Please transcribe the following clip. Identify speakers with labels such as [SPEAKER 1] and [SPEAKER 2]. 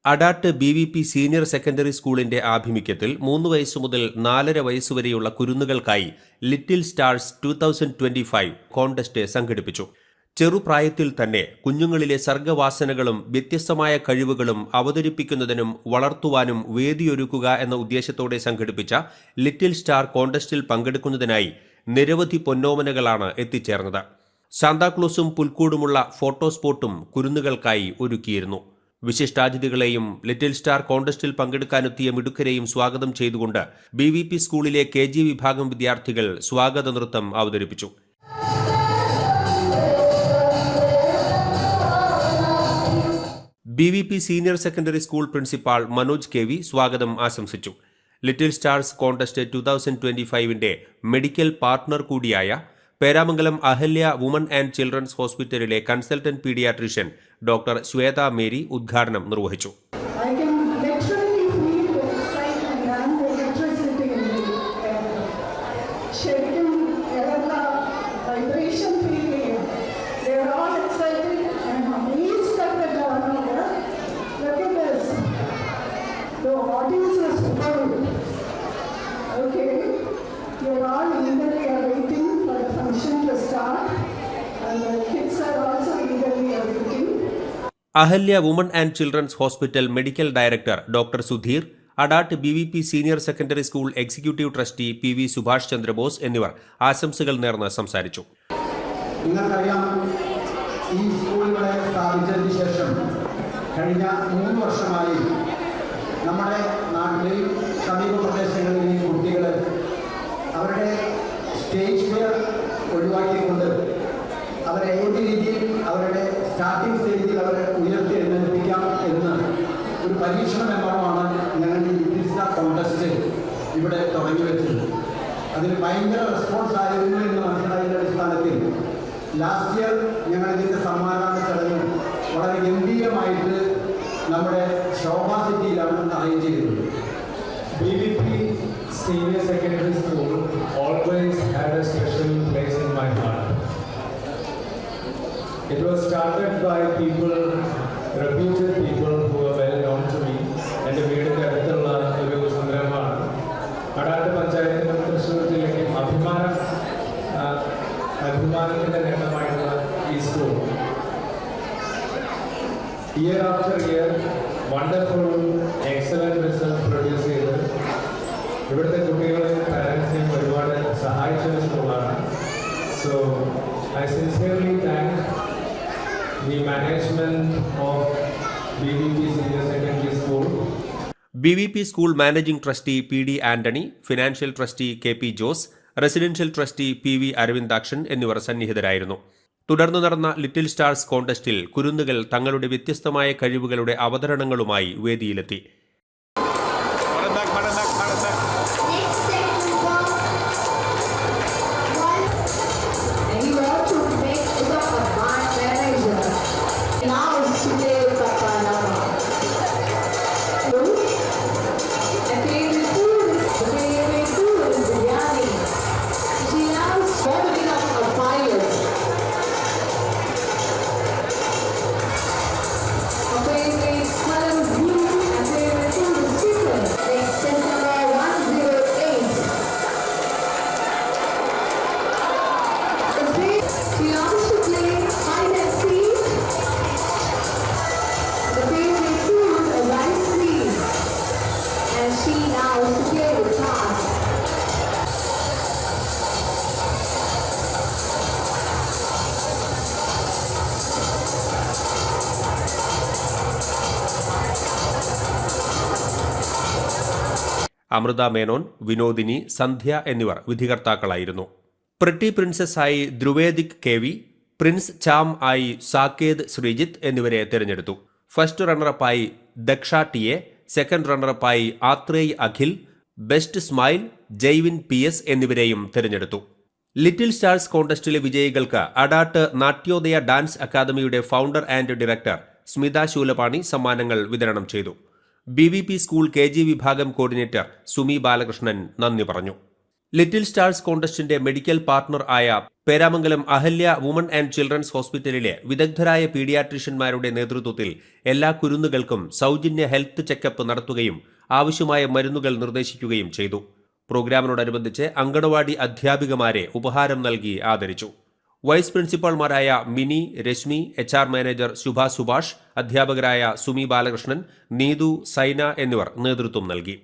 [SPEAKER 1] Adat BVP senior secondary സ്കൂളിന്റെ ആഭിമുഖ്യത്തിൽ 3 വയസ്സു മുതൽ 4.5 വയസ്സുവരെയുള്ള കുരുന്നുകൾക്കായി ലിറ്റിൽ സ്റ്റാർസ് 2025 കോൺടെസ്റ്റ് സംഘടിപ്പിച്ചു. ചെറുപ്രായത്തിൽ തന്നെ കുഞ്ഞുങ്ങളിലെ സർഗ്ഗവാസനകളും വ്യത്യസ്തമായ കഴിവുകളും അവതരിപ്പിക്കുന്നതിനും വളർത്തുവാനും വേദിയൊരുക്കുക എന്ന ഉദ്ദേശത്തോടെ സംഘടിപ്പിച്ച ലിറ്റിൽ സ്റ്റാർ കോൺടെസ്റ്റിൽ പങ്കെടുക്കുന്നതിനായി നിരവധി പൊന്നോമനകളാണ് എത്തിച്ചേർന്നത്. സാന്താക്ലോസും പുൽക്കൂടുമുള്ള ഫോട്ടോ സ്പോട്ടും കുരുന്നുകൾക്കായി ഒരുക്കിയിരുന്നു. വിശിഷ്ടാതിഥികളെയും ലിറ്റിൽ സ്റ്റാർ കോൺടെസ്റ്റിൽ പങ്കെടുക്കാനെത്തിയ മിടുക്കരെയും സ്വാഗതം ചെയ്തുകൊണ്ട് BVP സ്കൂളിലെ KG വിഭാഗം വിദ്യാർത്ഥികൾ സ്വാഗത നൃത്തം അവതരിപ്പിച്ചു. BVP senior secondary school principal Manoj KV സ്വാഗതം ആശംസിച്ചു. ലിറ്റിൽ സ്റ്റാർസ് കോൺടെസ്റ്റ് 2025ന്റെ മെഡിക്കൽ പാർട്ണർ കൂടിയായ Peramangalam Ahalya woman and children's ഹോസ്പിറ്റലിലെ consultant paediatrician doctor Shwetha Mary ഉദ്ഘാടനം നിർവഹിച്ചു. Ahalya woman and children's hospital medical director doctor Sudheer, Adat BVP senior secondary school executive trustee PV Subhash Chandrabose എന്നിവർ ആശംസകൾ നേർന്ന് സംസാരിച്ചു.
[SPEAKER 2] നിങ്ങൾക്കറിയാം, ഈ സ്കൂളുകളെ സ്ഥാപിച്ചതിന് ശേഷം കഴിഞ്ഞ 3 വർഷമായി നമ്മുടെ നാട്ടിലെയും സമീപ പ്രദേശങ്ങളിലെയും കുട്ടികൾ അവരുടെ സ്റ്റേജ് ഫിയർ ഒഴിവാക്കിക്കൊണ്ട് അവരെ ഏത് രീതിയിൽ അവരുടെ സ്റ്റാർട്ടിംഗ് സ്റ്റേജിൽ അവരെ ഉയർത്തി എഴുന്നേൽപ്പിക്കാം എന്ന് ഒരു പരീക്ഷണം എന്നോണമാണ് ഞങ്ങളുടെ ലിറ്റിൽ സ്റ്റാർ കോൺടെസ്റ്റ് ഇവിടെ തുടങ്ങി വെച്ചത്. അതിന് ഭയങ്കര റെസ്പോൺസ് ആയിരുന്നു എന്ന് മനസ്സിലായതിൻ്റെ അടിസ്ഥാനത്തിൽ ലാസ്റ്റ് ഇയർ ഞങ്ങൾ ഇതിൻ്റെ സമ്മാനദാന ചടങ്ങ് വളരെ ഗംഭീരമായിട്ട് നമ്മുടെ ശോഭ സിറ്റിയിലാണ് അറേഞ്ച് ചെയ്തത്.
[SPEAKER 3] BVP Senior Secondary School always had a special place in my heart. It was started by people, reputed people who are well known to me. എൻ്റെ വീടിൻ്റെ അടുത്തുള്ള ഒരു സംരംഭമാണ് അഡാട്ട് പഞ്ചായത്തിനും തൃശ്ശൂർ ജില്ലയ്ക്കും അഭിമാനത്തിൻ്റെ നേട്ടമായിട്ടുള്ള ഈ school. Year after year wonderful excellent result produce ചെയ്ത് ഇവിടുത്തെ കുട്ടികളെയും പാരൻസിനെയും ഒരുപാട് സഹായിച്ചൊരു സ്കൂളാണ്. So I sincerely thank the management of BVP Senior Secondary School.
[SPEAKER 1] BVP school managing trustee PD Antony, financial trustee KP Jose, residential trustee PV Aravindakshan എന്നിവർ സന്നിഹിതരായിരുന്നു. തുടർന്ന് നടന്ന ലിറ്റിൽ സ്റ്റാർസ് കോൺടെസ്റ്റിൽ കുരുന്നുകൾ തങ്ങളുടെ വ്യത്യസ്തമായ കഴിവുകളുടെ അവതരണങ്ങളുമായി വേദിയിലെത്തി. അമൃത മേനോൻ, വിനോദിനി, സന്ധ്യ എന്നിവർ വിധികർത്താക്കളായിരുന്നു. പ്രിട്ടി പ്രിൻസസ്സായി ധ്രുവേദിക് KV, പ്രിൻസ് ചാം ആയി സാക്കേത് ശ്രീജിത്ത് എന്നിവരെ തിരഞ്ഞെടുത്തു. ഫസ്റ്റ് റണ്ണറപ്പായി ദക്ഷ TA, സെക്കൻഡ് റണ്ണറപ്പായി Athrey Akhil, best smile Jaivin PS എന്നിവരെയും തിരഞ്ഞെടുത്തു. ലിറ്റിൽ സ്റ്റാർസ് കോൺടെസ്റ്റിലെ വിജയികൾക്ക് അഡാട്ട് നാട്യോദയ ഡാൻസ് അക്കാദമിയുടെ founder and director Smitha Shoolapani സമ്മാനങ്ങൾ വിതരണം ചെയ്തു. BVP സ്കൂൾ KG വിഭാഗം കോർഡിനേറ്റർ സുമി ബാലകൃഷ്ണൻ നന്ദി പറഞ്ഞു. ലിറ്റിൽ സ്റ്റാർസ് കോൺടെസ്റ്റിന്റെ മെഡിക്കൽ പാർട്ണർ ആയ Peramangalam Ahalya woman and children's ഹോസ്പിറ്റലിലെ വിദഗ്ധരായ പീഡിയാട്രീഷ്യന്മാരുടെ നേതൃത്വത്തിൽ എല്ലാ കുരുന്നുകൾക്കും സൗജന്യ ഹെൽത്ത് ചെക്കപ്പ് നടത്തുകയും ആവശ്യമായ മരുന്നുകൾ നിർദ്ദേശിക്കുകയും ചെയ്തു. പ്രോഗ്രാമിനോടനുബന്ധിച്ച് അങ്കണവാടി അധ്യാപികമാരെ ഉപഹാരം നൽകി ആദരിച്ചു. വൈസ് പ്രിൻസിപ്പാൾമാരായ മിനി, രശ്മി, HR മാനേജർ ശുഭ സുഭാഷ്, അധ്യാപകരായ സുമി ബാലകൃഷ്ണൻ, നീതു, സൈന എന്നിവർ നേതൃത്വം നൽകി.